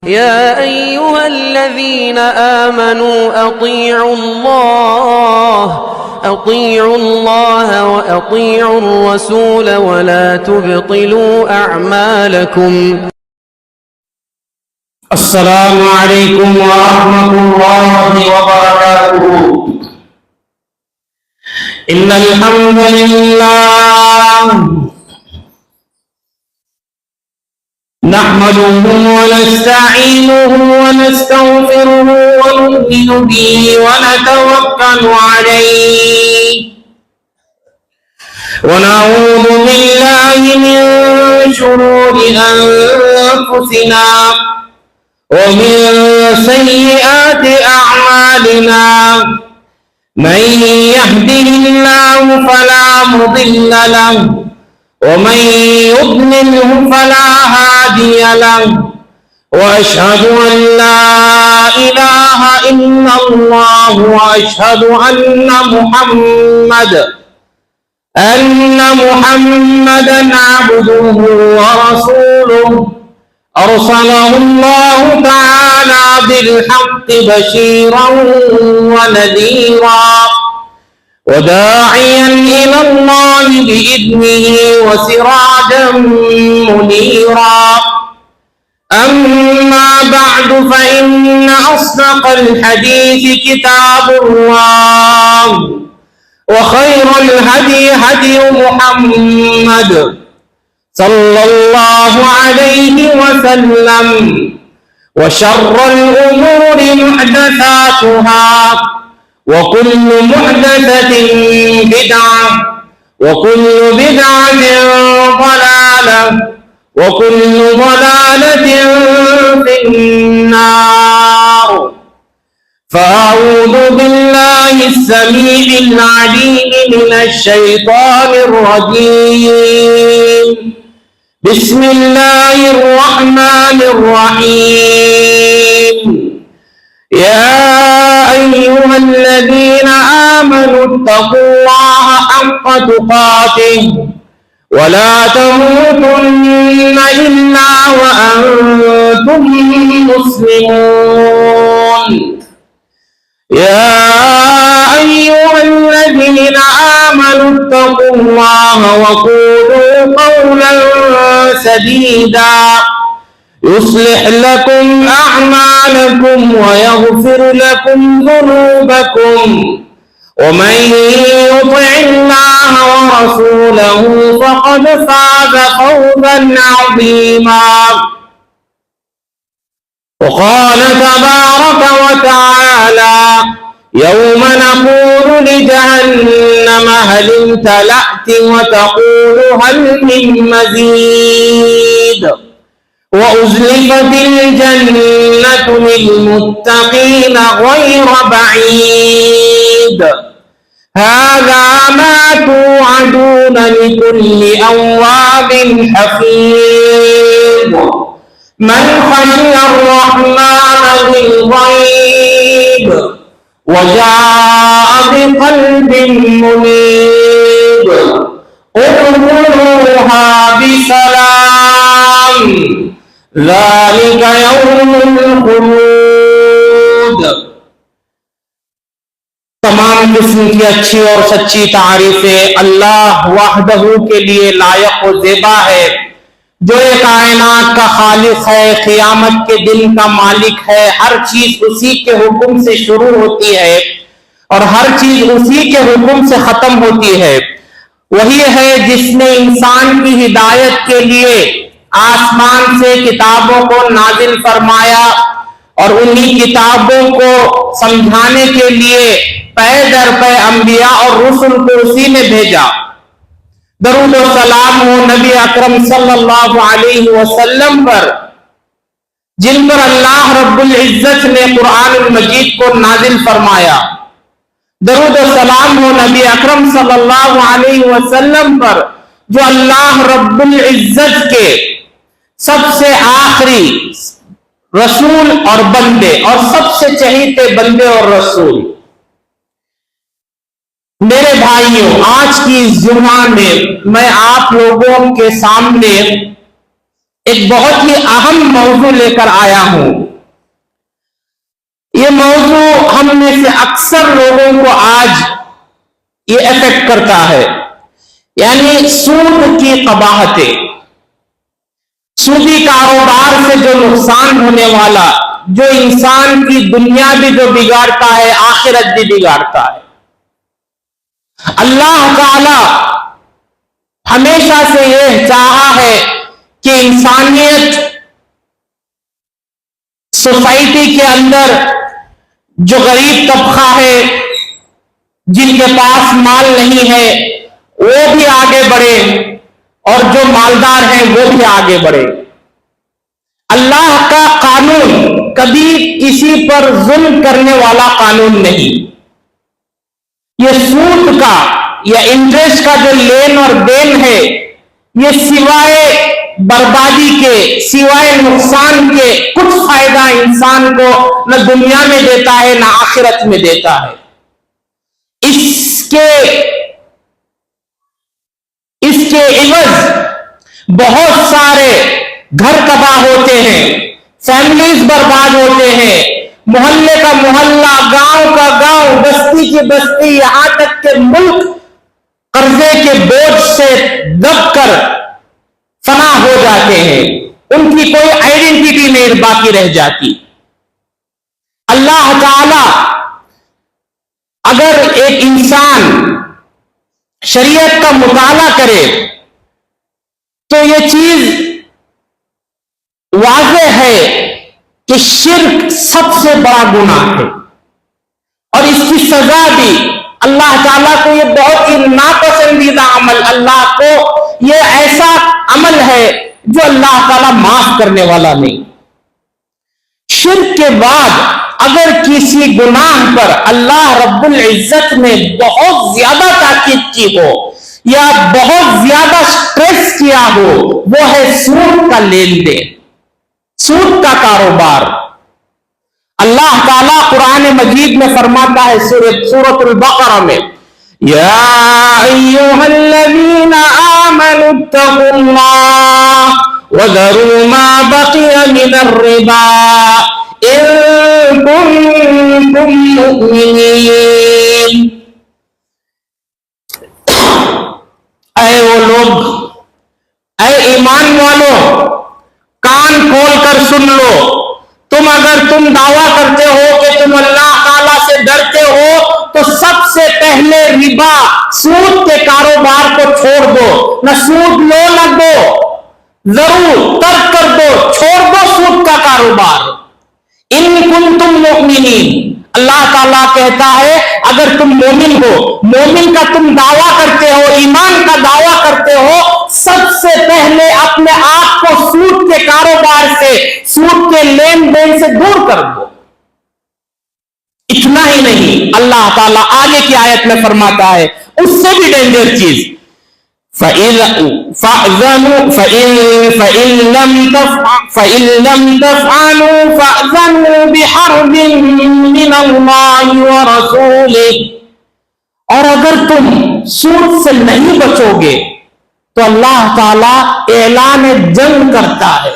يا أيها الذين آمنوا أطيعوا الله وأطيعوا الرسول ولا تبطلوا أعمالكم. السلام عليكم ورحمة الله وبركاته. إن الحمد لله نحمده ونستعينه ونستغفره ونؤمن به ونتوكل عليه ونعوذ بالله من شرور أنفسنا ومن سيئات أعمالنا. من يهده الله فلا مضل له ومن يضلله فلا هادي له. وأشهد أن لا إله إلا الله وأشهد أن محمدا عبده ورسوله. أرسله الله تعالى بالحق بشيرا ونذيرا وداعيا إلى الله بإذنه وسراجا منيرا. أما بعد فإن أصدق الحديث كتاب الله وخير الهدي هدي محمد صلى الله عليه وسلم. وشر الأمور محدثاتها وكل محدثة بدعة وكل بدعة ضلالة وكل ضلالة في النار. فأعوذ بالله السميع العليم من الشيطان الرجيم. بسم الله الرحمن الرحيم. يا أيها الذين آمنوا اتقوا الله حق تقاته ولا تموتن إلا وأنتم مسلمون. يا أيها الذين آمنوا اتقوا الله وقولوا قولا سديدا يصلح لكم أعمالكم ويغفر لكم ذنوبكم. ومن يطع الله ورسوله فقد فاز فوزا عظيما. وقال تبارك وتعالى يوم نقول لجهنم هل امتلأت وتقول هل من مزيد. وأزلفت الجنة للمتقين غير بعيد. هذا ما توعدون لكل أواب حفيظ. من خشي الرحمن بالغيب وجاء بقلب منيب ادخلوها بسلام ذلك يوم الخلود. تمام قسم کی اچھی اور سچی تعریفیں اللہ وحدہ کے لیے لائق و زیبا ہے، جو یہ کائنات کا خالق ہے، قیامت کے دن کا مالک ہے. ہر چیز اسی کے حکم سے شروع ہوتی ہے اور ہر چیز اسی کے حکم سے ختم ہوتی ہے. وہی ہے جس نے انسان کی ہدایت کے لیے آسمان سے کتابوں کو نازل فرمایا اور انہی کتابوں کو سمجھانے کے لیے پے در پے انبیاء اور رسل کو اسی نے بھیجا. درود و سلام ہو نبی اکرم صلی اللہ علیہ وسلم پر، جن پر اللہ رب العزت نے قرآن المجید کو نازل فرمایا. درود و سلام ہو نبی اکرم صلی اللہ علیہ وسلم پر جو اللہ رب العزت کے سب سے آخری رسول اور بندے اور سب سے چہیتے بندے اور رسول. میرے بھائیوں، آج کی اس جمعہ میں میں آپ لوگوں کے سامنے ایک بہت ہی اہم موضوع لے کر آیا ہوں. یہ موضوع ہم میں سے اکثر لوگوں کو آج یہ افیکٹ کرتا ہے، یعنی سود کی قباحتیں، سودی کاروبار سے جو نقصان ہونے والا، جو انسان کی دنیا بھی جو بگاڑتا ہے، آخرت بھی بگاڑتا ہے. اللہ تعالی ہمیشہ سے یہ چاہا ہے کہ انسانیت سوسائٹی کے اندر جو غریب طبقہ ہے، جن کے پاس مال نہیں ہے، وہ بھی آگے بڑھے، اور جو مالدار ہیں وہ بھی آگے بڑھے. اللہ کا قانون کبھی کسی پر ظلم کرنے والا قانون نہیں. یہ سود کا یا انٹرسٹ کا جو لین اور دین ہے، یہ سوائے بربادی کے، سوائے نقصان کے کچھ فائدہ انسان کو نہ دنیا میں دیتا ہے نہ آخرت میں دیتا ہے. اس کے عوض بہت سارے گھر تباہ ہوتے ہیں، فیملیز برباد ہوتے ہیں، محلے کا محلہ، گاؤں کا گاؤں، بستی کی بستی، یہاں تک کہ ملک قرضے کے بوجھ سے دب کر فنا ہو جاتے ہیں. ان کی کوئی آئیڈینٹی نہیں باقی رہ جاتی. اللہ تعالی اگر ایک انسان شریعت کا مطالعہ کرے تو یہ چیز واضح ہے کہ شرک سب سے بڑا گناہ ہے، اور اس کی سزا بھی اللہ تعالیٰ کو یہ بہت ہی ناپسندیدہ عمل، اللہ کو یہ ایسا عمل ہے جو اللہ تعالیٰ معاف کرنے والا نہیں. شرک کے بعد اگر کسی گناہ پر اللہ رب العزت نے بہت زیادہ تاکید کی ہو یا بہت زیادہ سٹریس کیا ہو، وہ ہے سود کا لین دین، سود کا کاروبار. اللہ تعالیٰ قرآن مجید میں فرماتا ہے سورۃ البقرہ میں، یا ایھا الذین آمنوا اتقوا اللہ وذروا ما بقی من الربا ان کنتم مؤمنین. اے وہ لوگ، اے ایمان والو، کان کھول کر سن لو. اگر تم دعویٰ کرتے ہو کہ تم اللہ تعالیٰ سے ڈرتے ہو تو سب سے پہلے ربا، سود کے کاروبار کو چھوڑ دو. نہ سود لو نہ دو، ضرور ترک کر دو، چھوڑ دو سود کا کاروبار. ان کنتم مؤمنین، اللہ تعالیٰ کہتا ہے اگر تم مومن ہو، مومن کا تم دعویٰ کرتے ہو، ایمان کا دعویٰ کرتے ہو، سب سے پہلے اپنے آپ کو سود کے کاروبار سے، سود کے لین دین سے دور کر دو. اتنا ہی نہیں، اللہ تعالیٰ آگے کی آیت میں فرماتا ہے اس سے بھی ڈینجر چیز، فَإِن لَمْ تَفْعَلُوا فَأْذَنُوا بِحَرْبٍ مِّنَ اللَّهِ وَرَسُولِهِ. اور اگر تم سود سے نہیں بچو گے تو اللہ تعالیٰ اعلان جنگ کرتا ہے،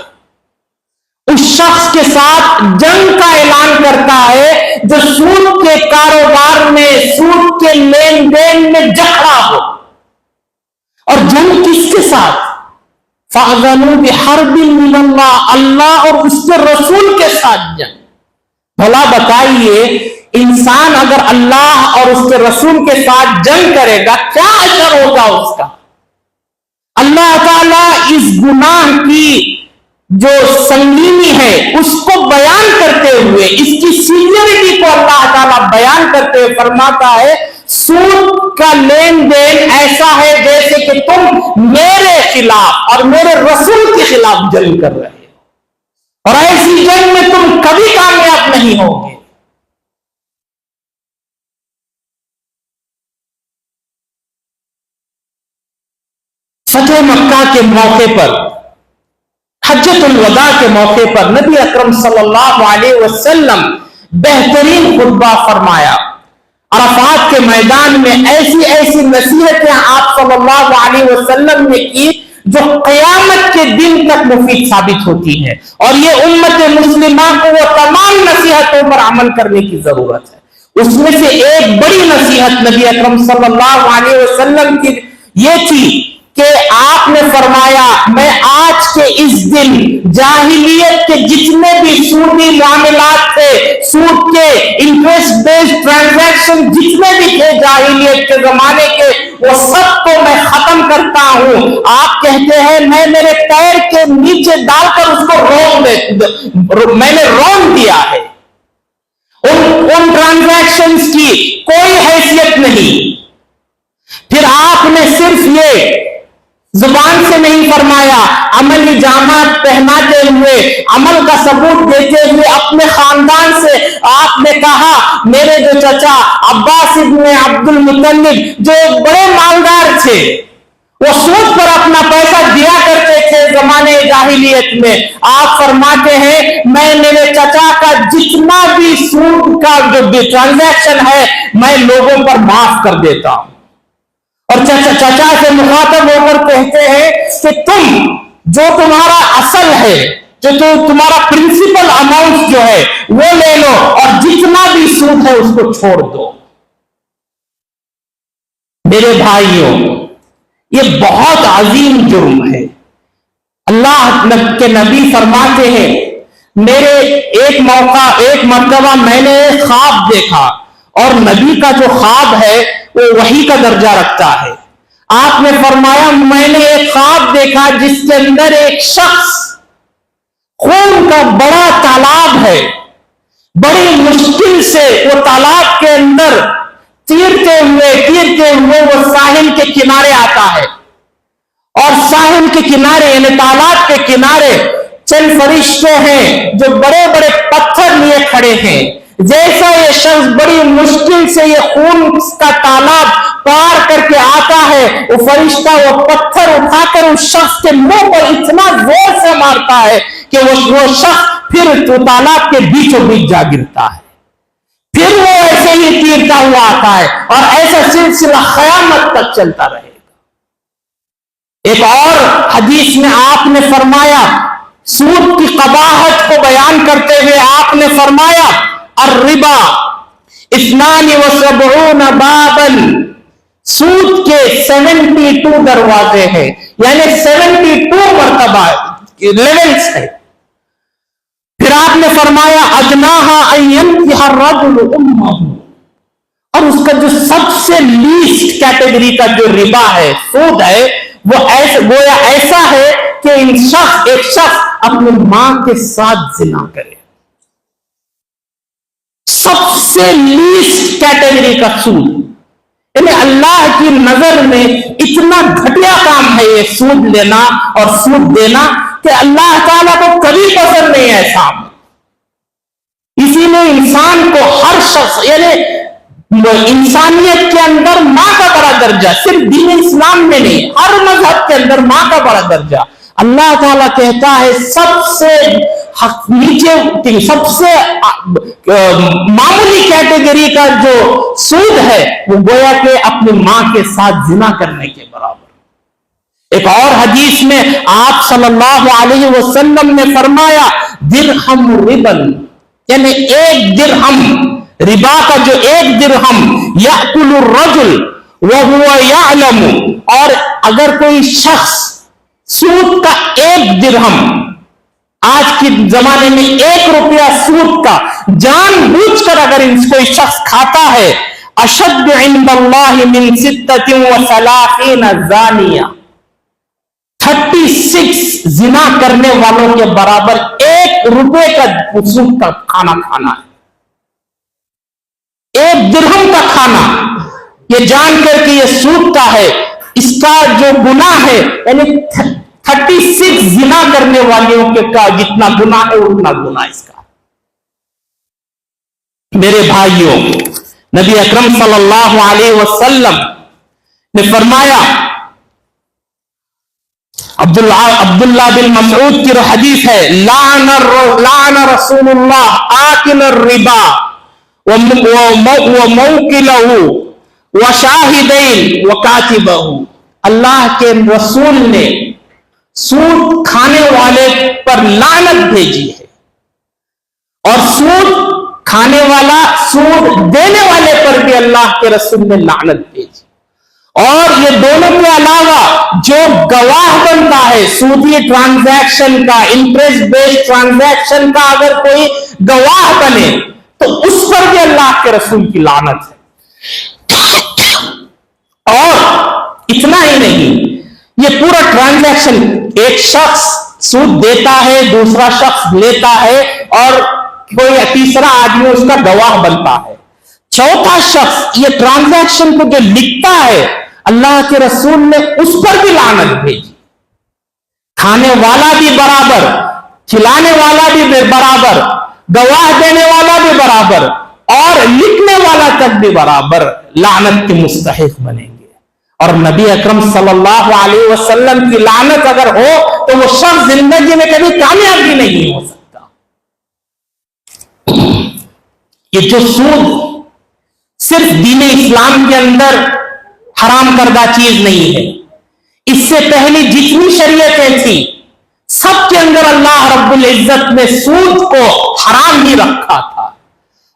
اس شخص کے ساتھ جنگ کا اعلان کرتا ہے جو سود کے کاروبار میں، سود کے لین دین میں جکڑا ہو. اور جنگ کس کے ساتھ؟ فَأْذَنُوا بِحَرْبٍ مِّنَ اللَّهِ، اللہ اور اس کے رسول کے ساتھ جنگ. بھلا بتائیے انسان اگر اللہ اور اس کے رسول کے ساتھ جنگ کرے گا کیا اثر ہوگا اس کا؟ اللہ تعالیٰ اس گناہ کی جو سنگینی ہے اس کو بیان کرتے ہوئے، اس کی سیویریٹی کو اللہ تعالیٰ بیان کرتے ہوئے فرماتا ہے سود کا لین دین ایسا ہے جیسے کہ تم میرے خلاف اور میرے رسول کے خلاف جنگ کر رہے ہو، اور ایسی جنگ میں تم کبھی کامیاب نہیں ہوگے. فتح مکہ کے موقع پر، حجۃ الوداع کے موقع پر نبی اکرم صلی اللہ علیہ وسلم بہترین خطبہ فرمایا. عرفات کے میدان میں ایسی ایسی نصیحتیں آپ صلی اللہ علیہ وسلم نے کی جو قیامت کے دن تک مفید ثابت ہوتی ہے، اور یہ امت مسلمہ کو وہ تمام نصیحتوں پر عمل کرنے کی ضرورت ہے۔ اس میں سے ایک بڑی نصیحت نبی اکرم صلی اللہ علیہ وسلم کی یہ تھی کہ آپ نے فرمایا میں آج کے اس دن جاہلیت کے جتنے بھی سودی معاملات تھے، سود کے انٹرسٹ بیسڈ ٹرانزیکشن جتنے بھی تھے جاہلیت کے زمانے کے، وہ سب کو میں ختم کرتا ہوں۔ آپ کہتے ہیں میں میرے پیر کے نیچے ڈال کر اس کو میں نے رون دیا ہے، ان ٹرانزیکشنز کی کوئی حیثیت نہیں۔ پھر آپ نے صرف یہ زبان سے نہیں فرمایا، عملی جامہ پہناتے ہوئے، عمل کا ثبوت دیتے ہوئے اپنے خاندان سے آپ نے کہا میرے جو چچا عباس ابن عبد المطلب جو ایک بڑے مالدار تھے، وہ سود پر اپنا پیسہ دیا کرتے تھے زمانے جاہلیت میں، آپ فرماتے ہیں میں میرے چچا کا جتنا بھی سود کا جو ٹرانزیکشن ہے میں لوگوں پر معاف کر دیتا ہوں۔ اور چچا سے مخاطب ہو کر کہتے ہیں کہ تم جو تمہارا اصل ہے، جو تمہارا پرنسپل اماؤنٹ جو ہے وہ لے لو، اور جتنا بھی سود ہے اس کو چھوڑ دو۔ میرے بھائیوں، یہ بہت عظیم جرم ہے۔ اللہ کے نبی فرماتے ہیں میرے ایک مرتبہ میں نے خواب دیکھا، اور نبی کا جو خواب ہے وہ وحی کا درجہ رکھتا ہے۔ آپ نے فرمایا میں نے ایک خواب دیکھا جس کے اندر ایک شخص خون کا بڑا تالاب ہے، بڑی مشکل سے وہ تالاب کے اندر تیرتے ہوئے وہ ساحل کے کنارے آتا ہے، اور ساحل کے کنارے یعنی تالاب کے کنارے چند فرشتے ہیں جو بڑے بڑے پتھر لیے کھڑے ہیں۔ جیسا یہ شخص بڑی مشکل سے یہ خون کا تالاب پار کر کے آتا ہے، وہ فرشتہ وہ پتھر اٹھا کر اس شخص کے منہ پر اتنا زور سے مارتا ہے کہ وہ شخص پھر تو تالاب کے بیچوں بیچ جا گرتا ہے۔ پھر وہ ایسے ہی تیرتا ہوا آتا ہے، اور ایسا سلسلہ قیامت تک چلتا رہے گا۔ ایک اور حدیث میں آپ نے فرمایا سود کی قباحت کو بیان کرتے ہوئے آپ نے فرمایا الربا 72 بابا، سود کے 72 دروازے ہیں، یعنی 72 مرتبہ لیولز ہے۔ پھر آپ نے فرمایا ادناہا ان ينكح الرجل امہ، اور اس کا جو سب سے لیسٹ کیٹیگری کا جو ربا ہے، سود ہے، وہ گویا ایسا ہے کہ ایک شخص اپنی ماں کے ساتھ زنا کرے۔ سب سے لیسٹ کیٹیگری کا سود، یعنی اللہ کی نظر میں اتنا گھٹیا کام ہے یہ سود لینا اور سود دینا کہ اللہ تعالیٰ کو کبھی پسند نہیں ہے صاحب۔ اسی لیے انسان کو ہر شخص یعنی انسانیت کے اندر ماں کا بڑا درجہ، صرف دین اسلام میں نہیں، ہر مذہب کے اندر ماں کا بڑا درجہ۔ اللہ تعالیٰ کہتا ہے سب سے نیچے، سب سے معمولی کیٹیگری کا جو سود ہے وہ گویا کہ اپنی ماں کے ساتھ زنا کرنے کے برابر۔ ایک اور حدیث میں آپ صلی اللہ علیہ وسلم نے فرمایا درہم ربن، یعنی ایک درہم ربا کا جو ایک درہم یأکل الرجل وہو یعلم، اور اگر کوئی شخص سود کا ایک درہم، آج کے زمانے میں 1 روپیہ سود کا جان بوجھ کر اگر کوئی شخص کھاتا ہے، اشد عند اللہ من 36 زانیہ، 36 زنا کرنے والوں کے برابر 1 روپے کا سود کا کھانا کھانا ہے۔ 1 درہم کا کھانا، یہ جان کر کہ یہ سود کا ہے، اس کا جو گناہ ہے یعنی 36 زنا کرنے والوں کے کا جتنا گناہ ہے اتنا گناہ اس کا۔ میرے بھائیوں، نبی اکرم صلی اللہ علیہ وسلم نے فرمایا، عبداللہ بن مسعود کی حدیث ہے، لعن رسول اللہ آکل الربا وموکلہ وشاہدین وکاتبہ، اللہ کے رسول نے سود کھانے والے پر لعنت بھیجی ہے، اور سود کھانے والا سود دینے والے پر بھی اللہ کے رسول نے لعنت بھیجی۔ اور یہ دونوں کے علاوہ جو گواہ بنتا ہے سودی ٹرانزیکشن کا، انٹرسٹ بیسڈ ٹرانزیکشن کا، اگر کوئی گواہ بنے تو اس پر بھی اللہ کے رسول کی لعنت ہے۔ اور اتنا ہی نہیں، یہ پورا ٹرانزیکشن ایک شخص سود دیتا ہے، دوسرا شخص لیتا ہے، اور کوئی تیسرا آدمی اس کا گواہ بنتا ہے، چوتھا شخص یہ ٹرانزیکشن کو جو لکھتا ہے، اللہ کے رسول نے اس پر بھی لعنت بھیجی۔ کھانے والا بھی برابر، کھلانے والا بھی برابر، گواہ دینے والا بھی برابر، اور لکھنے والا تک بھی برابر لعنت کے مستحق بنیں گے۔ اور نبی اکرم صلی اللہ علیہ وسلم کی لعنت اگر ہو تو وہ شخص زندگی میں کبھی کامیاب بھی نہیں ہو سکتا۔ یہ جو سود صرف دین اسلام کے اندر حرام کردہ چیز نہیں ہے، اس سے پہلے جتنی شریعتیں تھیں سب کے اندر اللہ رب العزت نے سود کو حرام ہی رکھا تھا،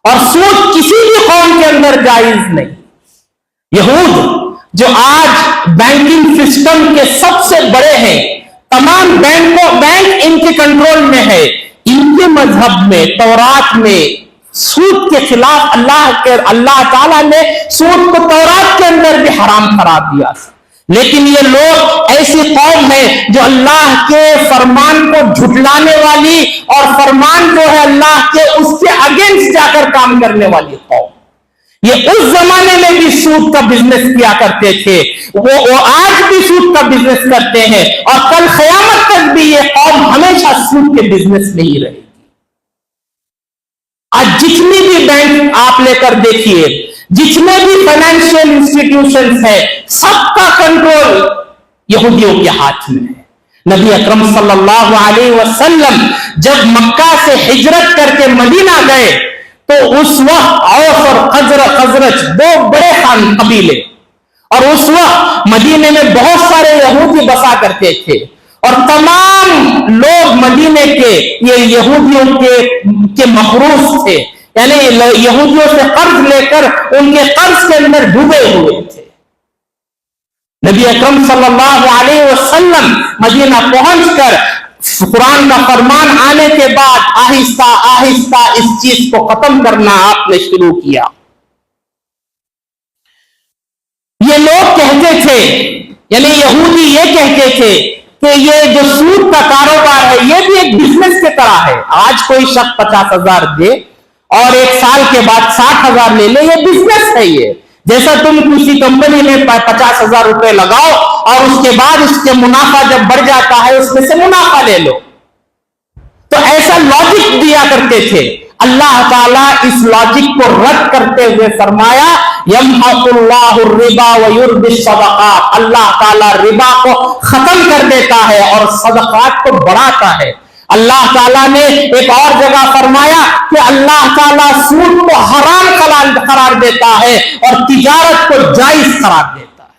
اور سود کسی بھی قوم کے اندر جائز نہیں۔ یہود جو آج بینکنگ سسٹم کے سب سے بڑے ہیں، تمام بینک ان کے کنٹرول میں ہے، ان کے مذہب میں، تورات میں سود کے خلاف اللہ تعالیٰ نے سود کو تورات کے اندر بھی حرام قرار دیا۔ لیکن یہ لوگ ایسی قوم ہے جو اللہ کے فرمان کو جھٹلانے والی، اور فرمان جو ہے اللہ کے، اس کے اگینسٹ جا کر کام کرنے والی قوم۔ یہ اس زمانے میں بھی سود کا بزنس کیا کرتے تھے، وہ آج بھی سود کا بزنس کرتے ہیں، اور کل قیامت تک بھی یہ قوم ہمیشہ سود کے بزنس میں ہی رہے گی۔ آج جتنی بھی بینک آپ لے کر دیکھیے، جتنے بھی فائنینشیل انسٹیٹیوشنز ہیں، سب کا کنٹرول یہودیوں کے ہاتھ میں ہے۔ نبی اکرم صلی اللہ علیہ وسلم جب مکہ سے ہجرت کر کے مدینہ گئے تو اس وقت اوس اور خزرج دو بڑے قبیلے، اور اس وقت مدینے میں بہت سارے یہودی بسا کرتے تھے، اور تمام لوگ مدینے کے یہ یہودیوں کے مخروص تھے، یعنی یہودیوں سے قرض لے کر ان کے قرض کے اندر ڈوبے ہوئے تھے۔ نبی اکرم صلی اللہ علیہ وسلم مدینہ پہنچ کر قرآن کا فرمان آنے کے بعد آہستہ آہستہ اس چیز کو ختم کرنا آپ نے شروع کیا۔ یہ لوگ کہتے تھے، یعنی یہودی یہ کہتے تھے کہ یہ جو سود کا کاروبار ہے یہ بھی ایک بزنس کی طرح ہے۔ آج کوئی شخص 50,000 دے اور ایک سال کے بعد 60,000 لے لے، یہ بزنس ہے۔ یہ جیسا تم کسی کمپنی میں 50,000 روپے لگاؤ اور اس کے بعد اس کے منافع جب بڑھ جاتا ہے اس میں سے منافع لے لو، تو ایسا لاجک دیا کرتے تھے۔ اللہ تعالیٰ اس لاجک کو رد کرتے ہوئے فرمایا یمحق اللہ الربا ویربی الصدقات، اللہ تعالیٰ ربا کو ختم کر دیتا ہے اور صدقات کو بڑھاتا ہے۔ اللہ تعالیٰ نے ایک اور جگہ فرمایا کہ اللہ تعالیٰ سود کو حرام قرار دیتا ہے اور تجارت کو جائز قرار دیتا ہے۔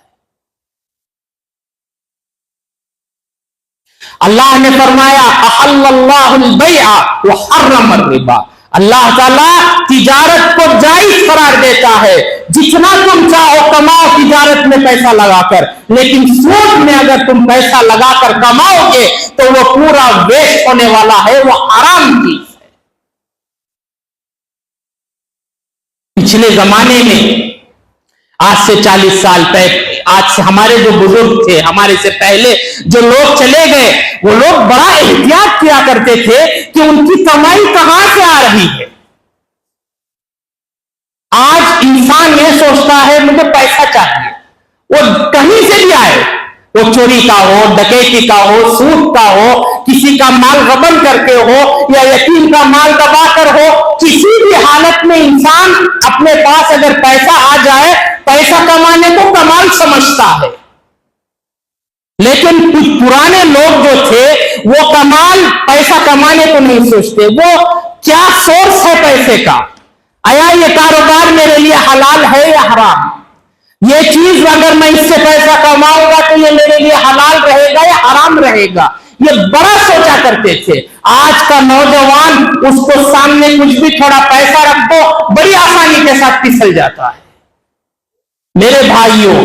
اللہ نے فرمایا احل اللہ البیع وحرم الربا، اللہ تعالیٰ تجارت کو جائز قرار دیتا ہے، جتنا تم چاہو کماؤ تجارت میں پیسہ لگا کر، لیکن سود میں اگر تم پیسہ لگا کر کماؤ گے تو وہ پورا ویسٹ ہونے والا ہے، وہ حرام چیز ہے۔ پچھلے زمانے میں آج سے 40 سال پہلے، آج سے ہمارے جو بزرگ تھے، ہمارے سے پہلے جو لوگ چلے گئے، وہ لوگ بڑا احتیاط کیا کرتے تھے کہ ان کی کمائی کہاں سے آ رہی ہے۔ آج انسان یہ سوچتا ہے مجھے پیسہ چاہیے، وہ کہیں سے بھی آئے، وہ چوری کا ہو، ڈکیتی کا ہو، سود کا ہو، کسی کا مال غبن کر کے ہو یا یتیم کا مال دبا کر ہو، کسی بھی حالت میں انسان اپنے پاس اگر پیسہ آ جائے، پیسہ کمانے کو کمال سمجھتا ہے۔ لیکن کچھ پرانے لوگ جو تھے وہ کمال پیسہ کمانے کو نہیں سوچتے، وہ کیا سورس ہے پیسے کا، آیا یہ کاروبار میرے لیے حلال ہے یا حرام۔ یہ چیز اگر میں اس سے پیسہ کماؤں گا تو یہ میرے لیے حلال رہے گا یا حرام رہے گا، یہ بڑا سوچا کرتے تھے۔ آج کا نوجوان اس کو سامنے کچھ بھی تھوڑا پیسہ رکھ دو بڑی آسانی کے ساتھ پھسل جاتا ہے۔ میرے بھائیوں،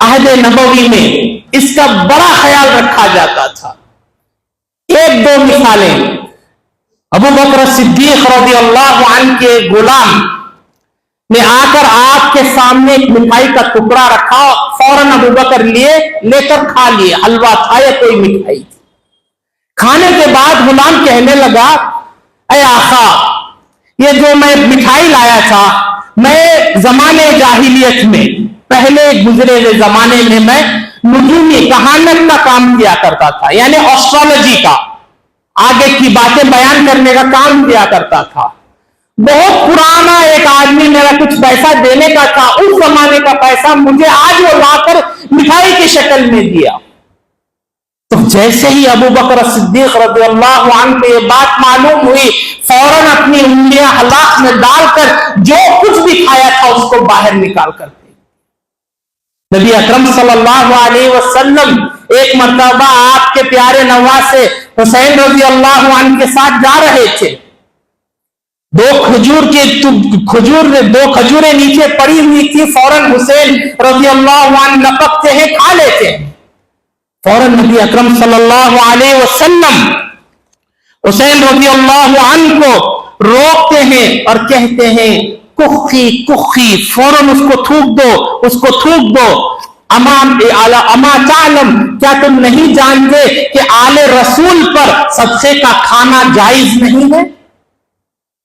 عہد نبوی میں اس کا بڑا خیال رکھا جاتا تھا۔ ایک دو مثالیں، ابو بکر صدیق رضی اللہ عنہ کے غلام نے آ کر آپ کے سامنے ایک مٹھائی کا ٹکڑا رکھا، فوراً ابو بکر لے کر کھا لیے، حلوہ تھا یا کوئی مٹھائی تھی۔ کھانے کے بعد غلام کہنے لگا، اے آقا، یہ جو میں مٹھائی لایا تھا، میں زمانے جاہلیت میں، پہلے گزرے ہوئے زمانے میں نجومی کہانت کا کام کیا کرتا تھا، یعنی ایسٹرالوجی کا، آگے کی باتیں بیان کرنے کا کام کیا کرتا تھا۔ بہت پرانا ایک آدمی میرا کچھ پیسہ دینے کا تھا، اس زمانے کا پیسہ مجھے آج وہ لا کر مٹھائی کی شکل میں دیا۔ تو جیسے ہی ابو بکر صدیق رضی اللہ عنہ کو یہ بات معلوم ہوئی، فوراً اپنی انگلیاں ہلاک میں ڈال کر جو کچھ بھی کھایا تھا اس کو باہر نکال کر دے۔ نبی اکرم صلی اللہ علیہ وسلم ایک مرتبہ آپ کے پیارے نواسے حسین رضی اللہ عنہ کے ساتھ جا رہے تھے۔ دو کھجوریں نیچے پڑی ہوئی تھی، فوراً حسین رضی اللہ عنہ لپکتے ہیں، کھا لیتے ہیں۔ فوراً نبی اکرم صلی اللہ علیہ وسلم حسین رضی اللہ عنہ کو روکتے ہیں اور کہتے ہیں، کخی کخی، فوراً اس کو تھوک دو۔ اما تعلم، کیا تم نہیں جانتے کہ آل رسول پر صدقے کا کھانا جائز نہیں ہے؟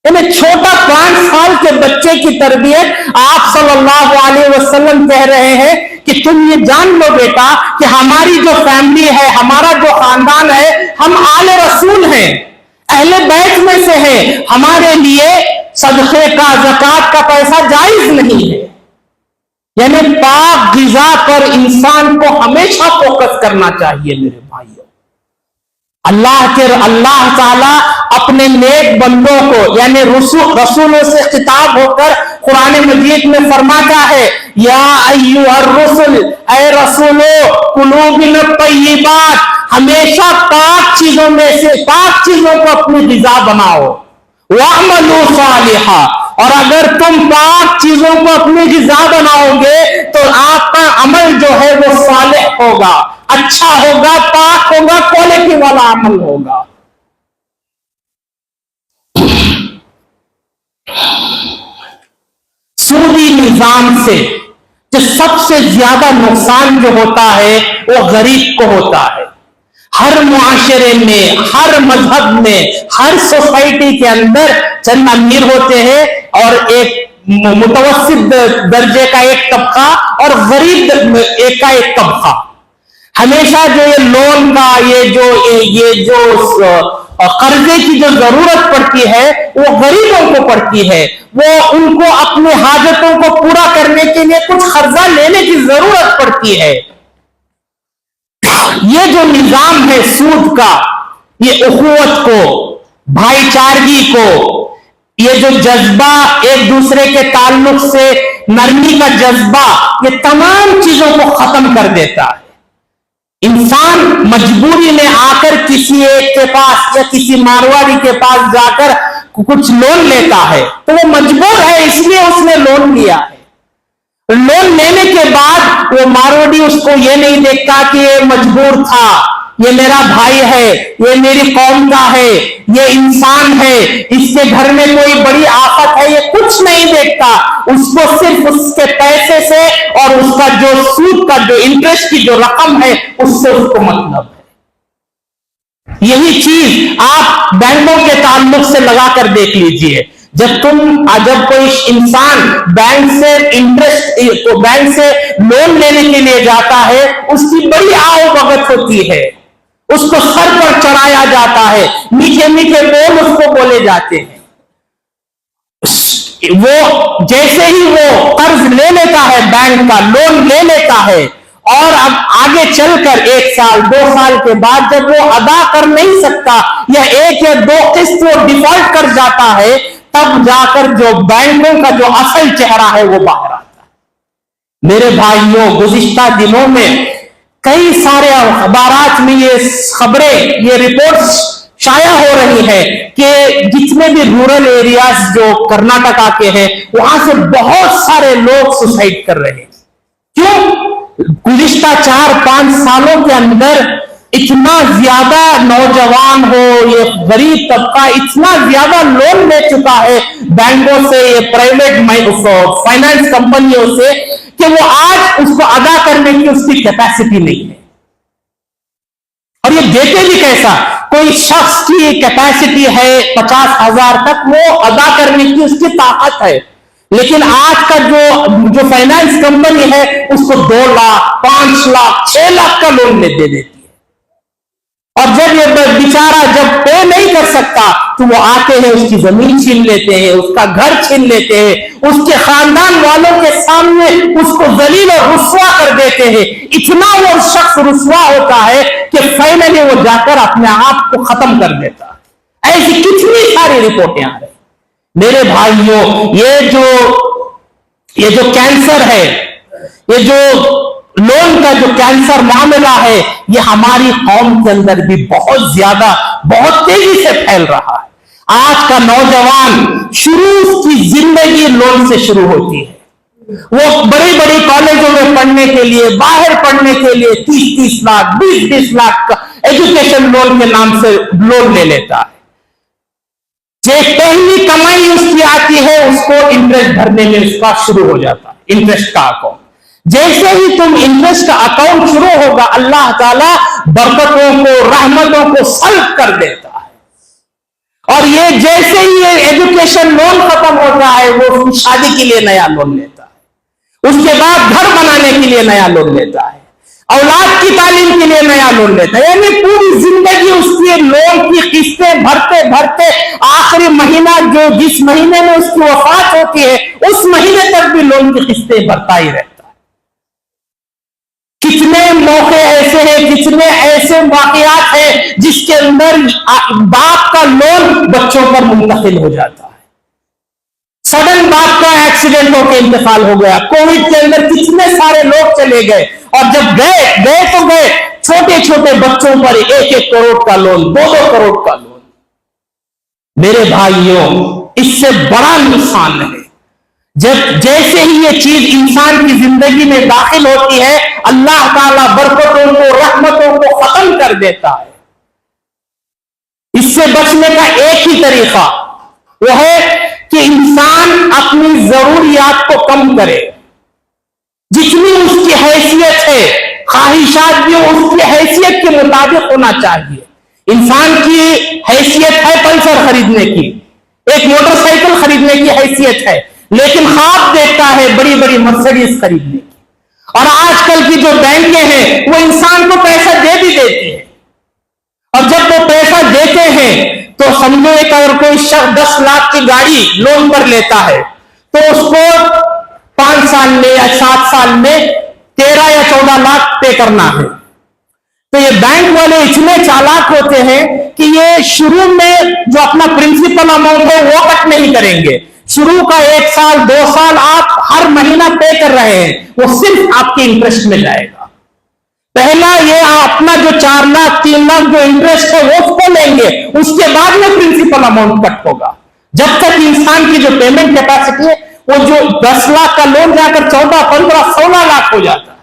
یعنی چھوٹا 5 سال کے بچے کی تربیت آپ صلی اللہ علیہ وسلم کہہ رہے ہیں کہ تم یہ جان لو بیٹا کہ ہماری جو فیملی ہے، ہمارا جو خاندان ہے، ہم آل رسول ہیں، اہل بیت میں سے ہیں، ہمارے لیے صدقے کا، زکوٰۃ کا پیسہ جائز نہیں ہے۔ یعنی پاک غذا پر انسان کو ہمیشہ فوکس کرنا چاہیے میرے بھائیوں۔ اللہ تعالیٰ اپنے نیک بندوں کو، یعنی رسولوں سے خطاب ہو کر قرآن مجید میں فرماتا ہے، یا ایھا الرسل، اے رسولو، کلوا من الطیبات، ہمیشہ پاک چیزوں میں سے پاک چیزوں کو اپنی غذا بناؤ، واعملوا صالحا، اور اگر تم پاک چیزوں کو اپنی غذا بناؤ گے تو آپ کا عمل جو ہے وہ صالح ہوگا، اچھا ہوگا، پاک ہوگا، کوالٹی والا عمل ہوگا۔ سودی نظام سے جو سب سے زیادہ نقصان جو ہوتا ہے وہ غریب کو ہوتا ہے۔ ہر معاشرے میں، ہر مذہب میں، ہر سوسائٹی کے اندر چند امیر ہوتے ہیں اور ایک متوسط درجے کا ایک طبقہ اور غریب کا ایک طبقہ۔ ہمیشہ جو یہ لون کا، یہ جو قرضے کی جو ضرورت پڑتی ہے وہ غریبوں کو پڑتی ہے، وہ ان کو اپنی حاجتوں کو پورا کرنے کے لیے کچھ قرضہ لینے کی ضرورت پڑتی ہے۔ یہ جو نظام ہے سود کا، یہ اخوت کو، بھائی چارگی کو، یہ جو جذبہ ایک دوسرے کے تعلق سے نرمی کا جذبہ، یہ تمام چیزوں کو ختم کر دیتا ہے۔ انسان مجبوری میں آ کر کسی ایک کے پاس یا کسی مارواڑی کے پاس جا کر کچھ لون لیتا ہے تو وہ مجبور ہے، اس لیے اس نے لون لیا ہے۔ لون لینے کے بعد وہ مارواڑی اس کو یہ نہیں دیکھتا کہ یہ مجبور تھا، یہ میرا بھائی ہے، یہ میری قوم کا ہے، یہ انسان ہے، اس کے گھر میں کوئی بڑی آفت ہے، یہ کچھ نہیں دیکھتا۔ اس کو صرف اس کے پیسے سے اور اس کا جو سود کا جو انٹرسٹ کی جو رقم ہے اس سے اس کو مطلب ہے۔ یہی چیز آپ بینکوں کے تعلق سے لگا کر دیکھ لیجئے۔ جب کوئی انسان بینک سے لون لینے کے لیے جاتا ہے، اس کی بڑی آؤ بھگت ہوتی ہے، اس کو سر پر چڑھایا جاتا ہے، میٹھے میٹھے بول اس کو بولے جاتے ہیں۔ وہ جیسے ہی وہ قرض لے لیتا ہے، بینک کا لون لے لیتا ہے، اور اب آگے چل کر 1 سال 2 سال کے بعد جب وہ ادا کر نہیں سکتا یا 1 یا 2 قسط وہ ڈیفالٹ کر جاتا ہے، تب جا کر جو بینکوں کا جو اصل چہرہ ہے وہ باہر آتا ہے۔ میرے بھائیوں، گزشتہ دنوں میں کئی سارے اخبارات میں یہ خبریں، یہ رپورٹس شائع ہو رہی ہے کہ جتنے بھی رورل ایریاز جو کرناٹکا کے ہیں وہاں سے بہت سارے لوگ سوسائڈ کر رہے ہیں۔ کیوں؟ گزشتہ 4-5 سالوں کے اندر اتنا زیادہ نوجوان ہو، یہ غریب طبقہ اتنا زیادہ لون لے چکا ہے بینکوں سے، یہ پرائیویٹ فائنانس کمپنیوں سے، کہ وہ آج اس کو ادا کرنے کی اس کی کیپیسٹی نہیں ہے۔ اور یہ دیتے بھی کیسا؟ کوئی شخص کی کیپیسٹی ہے 50,000 تک، وہ ادا کرنے کی اس کی طاقت ہے، لیکن آج کا جو فائنانس کمپنی ہے اس کو 2 لاکھ 5 لاکھ 6 لاکھ کا لون دے دیتی ہے۔ اور جب یہ بیچارہ جب پے نہیں کر سکتا تو وہ آتے ہیں، اس کی زمین چھین لیتے ہیں، اس کا گھر چھین لیتے ہیں، اس کے خاندان والوں کے سامنے اس کو ذلیل اور رسوا کر دیتے ہیں۔ اتنا وہ شخص رسوا ہوتا ہے کہ فائنلی وہ جا کر اپنے آپ کو ختم کر دیتا ہے۔ ایسی کتنی ساری رپورٹیں آ رہی ہیں۔ میرے بھائیوں، یہ جو کینسر ہے، یہ جو لون کا جو کینسر معاملہ ہے، یہ ہماری قوم کے اندر بھی بہت زیادہ، بہت تیزی سے پھیل رہا ہے۔ آج کا نوجوان شروع کی زندگی لون سے شروع ہوتی ہے۔ وہ بڑی بڑی کالجوں میں پڑھنے کے لیے، باہر پڑھنے کے لیے 30-30 لاکھ 20-20 لاکھ کا ایجوکیشن لون کے نام سے لون لے لیتا ہے۔ پہلی کمائی اس کی آتی ہے، اس کو انٹرسٹ بھرنے میں اس کا شروع ہو جاتا ہے، انٹرسٹ کا اکاؤنٹ۔ جیسے ہی تم انٹرسٹ کا اکاؤنٹ شروع ہوگا، اللہ تعالیٰ برکتوں کو، رحمتوں کو سلب کر دیتا ہے۔ اور یہ جیسے ہی یہ ایجوکیشن لون ختم ہوتا ہے، وہ شادی کے لیے نیا لون لیتا ہے، اس کے بعد گھر بنانے کے لیے نیا لون لیتا ہے، اولاد کی تعلیم کے لیے نیا لون لیتا ہے۔ یعنی پوری زندگی اس کی لون کی قسطیں بھرتے بھرتے آخری مہینہ جس مہینے میں اس کی وفات ہوتی ہے، اس مہینے تک بھی لون کی قسطیں بھرتا ہی رہتا ہے۔ کتنے موقع ایسے ہیں، کتنے ایسے واقعات ہیں جس کے اندر باپ کا لون بچوں پر منتقل ہو جاتا ہے۔ سڈن باپ کا ایکسیڈنٹ ہو کے انتقال ہو گیا، کووڈ کے اندر کتنے سارے لوگ چلے گئے، اور جب گئے تو گئے، چھوٹے چھوٹے بچوں پر 1-1 کروڑ کا لون، 2-2 کروڑ کا لون۔ میرے بھائیوں، اس سے بڑا نقصان ہے جیسے ہی یہ چیز انسان کی زندگی میں داخل ہوتی ہے، اللہ تعالیٰ برکتوں کو، رحمتوں کو ختم کر دیتا ہے۔ اس سے بچنے کا ایک ہی طریقہ وہ ہے کہ انسان اپنی ضروریات کو کم کرے، جتنی اس کی حیثیت ہے، خواہشات بھی اس کی حیثیت کے مطابق ہونا چاہیے۔ انسان کی حیثیت ہے پلسر خریدنے کی، ایک موٹر سائیکل خریدنے کی حیثیت ہے، لیکن خواب دیکھتا ہے بڑی بڑی مرسیڈیز خریدنے کی۔ اور آج کل کی جو بینکیں ہیں وہ انسان کو پیسہ دے بھی دیتی ہیں، اور جب وہ پیسہ دیتے ہیں تو سمجھو کہ اگر کوئی شخص 10 لاکھ کی گاڑی لون پر لیتا ہے تو اس کو 5 سال میں یا 7 سال میں 13 یا 14 لاکھ پے کرنا ہے۔ تو یہ بینک والے اتنے چالاک ہوتے ہیں کہ یہ شروع میں جو اپنا پرنسپل اماؤنٹ ہے وہ کٹ نہیں کریں گے، شروع کا 1 سال 2 سال آپ ہر مہینہ پے کر رہے ہیں، وہ صرف آپ کے انٹرسٹ میں جائے گا۔ پہلا یہ اپنا جو 4 لاکھ 3 لاکھ جو انٹرسٹ ہے وہ اس کو لیں گے، اس کے بعد میں پرنسپل اماؤنٹ کٹ ہوگا، جب تک انسان کی جو پیمنٹ کیپیسٹی ہے وہ جو 10 لاکھ کا لون جا کر 14 15 16 لاکھ ہو جاتا ہے۔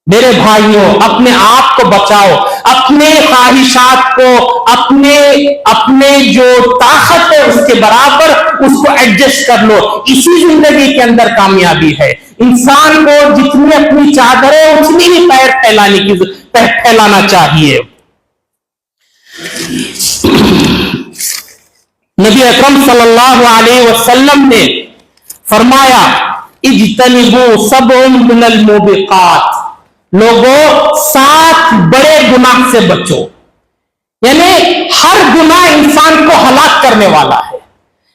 میرے بھائیوں، اپنے آپ کو بچاؤ، اپنے خواہشات کو، اپنے جو طاقت ہے اس کے برابر اس کو ایڈجسٹ کر لو، اسی زندگی کے اندر کامیابی ہے۔ انسان کو جتنی اپنی چادر ہے اتنی ہی پیر پھیلانا چاہیے۔ نبی اکرم صلی اللہ علیہ وسلم نے فرمایا اجتنبوا 7 من الموبقات، لوگوں 7 بڑے گناہ سے بچو، یعنی ہر گناہ انسان کو ہلاک کرنے والا ہے،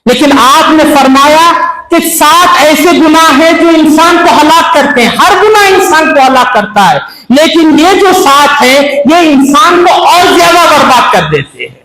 لیکن آپ نے فرمایا کہ 7 ایسے گناہ ہیں جو انسان کو ہلاک کرتے ہیں۔ ہر گناہ انسان کو ہلاک کرتا ہے، لیکن یہ جو 7 ہیں یہ انسان کو اور زیادہ برباد کر دیتے ہیں۔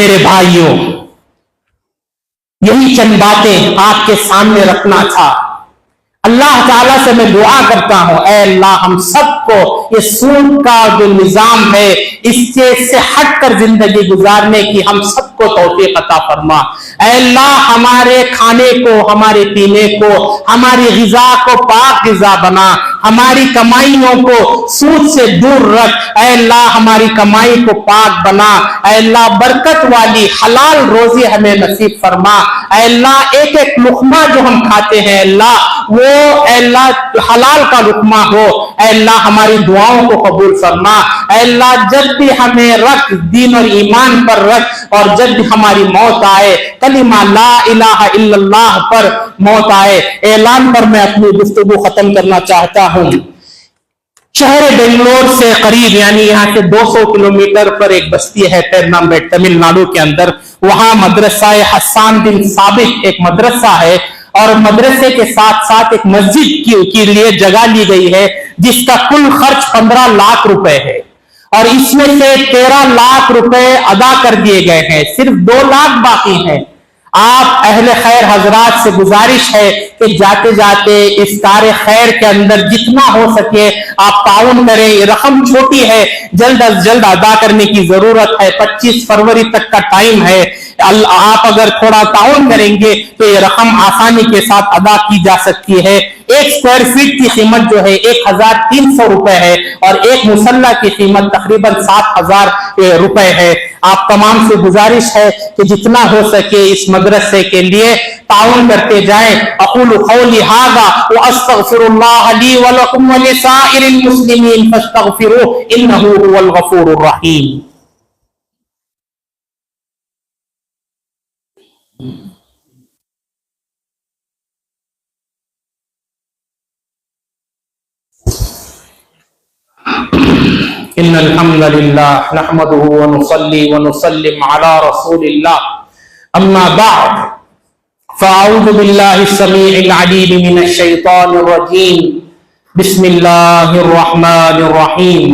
میرے بھائیوں، یہی چند باتیں آپ کے سامنے رکھنا تھا۔ اللہ تعالیٰ سے میں دعا کرتا ہوں، اے اللہ ہم سب کو یہ سود کا جو نظام ہے اس سے ہٹ کر زندگی گزارنے کی ہم سب کو توفیق عطا فرما۔ اے اللہ ہمارے کھانے کو، ہمارے پینے کو، ہماری غذا کو پاک غذا بنا، ہماری کمائیوں کو سود سے دور رکھ۔ اے اللہ ہماری کمائی کو پاک بنا۔ اے اللہ برکت والی حلال روزی ہمیں نصیب فرما۔ اے اللہ ایک ایک لقمہ جو ہم کھاتے ہیں اللہ وہ اے اللہ حلال کا لقمہ ہو۔ اے اللہ ہماری دعاؤں کو قبول فرما۔ اے اللہ جب بھی ہمیں رکھ، دین اور ایمان پر رکھ، اور جب بھی ہماری موت آئے کلمہ لا الہ الا اللہ پر موت آئے۔ اعلان پر میں اپنی گفتگو ختم کرنا چاہتا ہوں۔ شہر بنگلور سے قریب یعنی یہاں سے 200 کلومیٹر پر ایک بستی ہے پیرنامبیٹ، تمل ناڈو کے اندر۔ وہاں مدرسہ حسان بن ثابت ایک مدرسہ ہے، اور مدرسے کے ساتھ ساتھ ایک مسجد کے لیے جگہ لی گئی ہے جس کا کل خرچ 15 لاکھ روپے ہے، اور اس میں سے 13 لاکھ روپے ادا کر دیے گئے ہیں، صرف 2 لاکھ باقی ہیں۔ آپ اہل خیر حضرات سے گزارش ہے کہ جاتے جاتے اس کار خیر کے اندر جتنا ہو سکے آپ تعاون کریں۔ یہ رقم چھوٹی ہے، جلد از جلد ادا کرنے کی ضرورت ہے۔ 25 فروری تک کا ٹائم ہے۔ آپ اگر تھوڑا تعاون کریں گے تو یہ رقم آسانی کے ساتھ ادا کی جا سکتی ہے۔ 1 اسکوائر فٹ کی قیمت جو ہے 1300 روپے ہے، اور ایک مسلح کی قیمت تقریباً 7000 روپے ہے۔ آپ تمام سے گزارش ہے کہ جتنا ہو سکے اس مدرسے کے لیے تعاون کرتے جائیں۔ اقول قولی ھذا واستغفر اللہ لی ولکم ولسائر المسلمین فاستغفروہ انہ هو الغفور الرحیم۔ ان الحمد للہ نحمده ونصلي ونسلم على رسول اللہ، اما بعد فاعوذ باللہ السمیع العلیم من الشیطان الرجیم، بسم اللہ الرحمن الرحیم۔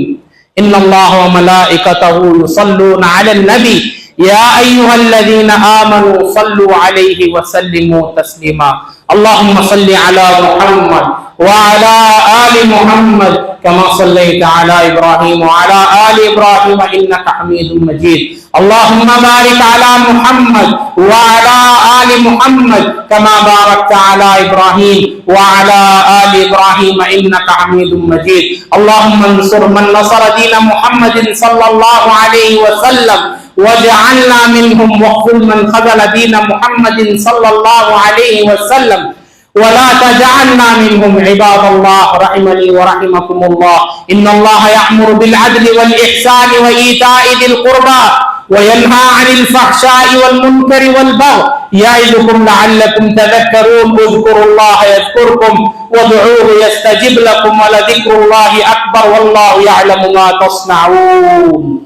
ان اللہ وملائکتہ یصلون علی النبی یا ایھا الذین آمنوا صلوا علیہ وسلموا تسلیما۔ اللہم صل علی محمد وعلى آل محمد كما صليت على إبراهيم وعلى آل إبراهيم إنك حميد مجيد۔ اللهم بارك على محمد وعلى آل محمد كما باركت على إبراهيم وعلى آل إبراهيم إنك حميد مجيد۔ اللهم انصر من نصر دين محمد صلى الله عليه وسلم واجعلنا منهم، واخذل من خذل دين محمد صلى الله عليه وسلم ولا تجعلنا منهم، عباد الله رحمني ورحمكم الله۔ ان الله يأمر بالعدل والإحسان وإيتاء ذي القربى وينهى عن الفحشاء والمنكر والبغي يعظكم لعلكم تذكرون۔ اذكروا الله يذكركم وادعوه يستجب لكم ولذكر الله أكبر والله يعلم ما تصنعون۔